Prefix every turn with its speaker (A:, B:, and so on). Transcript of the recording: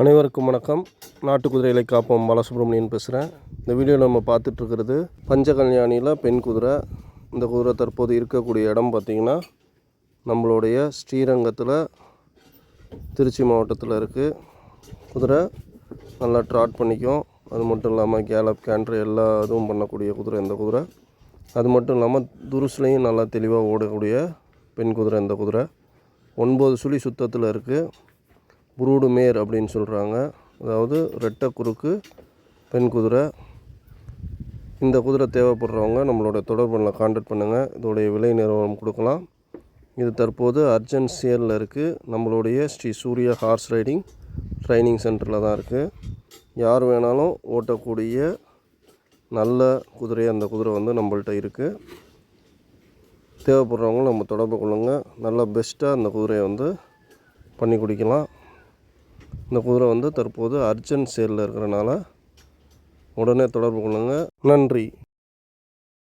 A: அனைவருக்கும் வணக்கம். நாட்டு குதிரைகளை காப்போம் பாலசுப்ரமணியன் பேசுகிறேன். இந்த வீடியோவில் நம்ம பார்த்துட்ருக்கிறது பஞ்சகல்யாணியில் பெண் குதிரை. இந்த குதிரை தற்போது இருக்கக்கூடிய இடம் பார்த்திங்கன்னா நம்மளுடைய ஸ்ரீரங்கத்தில் திருச்சி மாவட்டத்தில் இருக்குது. குதிரை நல்லா ட்ராட் பண்ணிக்கும். அது மட்டும் இல்லாமல் கேலப் கேண்ட்ரு எல்லா இதுவும் பண்ணக்கூடிய குதிரை இந்த குதிரை. அது மட்டும் இல்லாமல் துருசுலையும் நல்லா தெளிவாக ஓடக்கூடிய பெண் குதிரை இந்த குதிரை. 9 சுழி சுத்தத்தில் இருக்குது. புரூடு மேர் அப்படின்னு சொல்கிறாங்க, அதாவது ரெட்டை குறுக்கு பெண் குதிரை. இந்த குதிரை தேவைப்படுறவங்க நம்மளோட தொடர்பில் கான்டாக்ட் பண்ணுங்கள். இதோடைய விலை நிறுவனம் கொடுக்கலாம். இது தற்போது அர்ஜென்ட் சேலில் இருக்குது. நம்மளுடைய Shri Surya horse riding training சென்டரில் தான் இருக்குது. யார் வேணாலும் ஓட்டக்கூடிய நல்ல குதிரை அந்த குதிரை நம்மள்கிட்ட இருக்குது. தேவைப்படுறவங்க நம்ம தொடர்பு கொள்ளுங்கள். நல்லா பெஸ்ட்டாக அந்த குதிரையை பண்ணி குடிக்கலாம். இந்த குதிரை தற்போது அர்ஜென்ட் சேலில் இருக்கிறனால உடனே தொடர்பு கொள்ளுங்கள். நன்றி.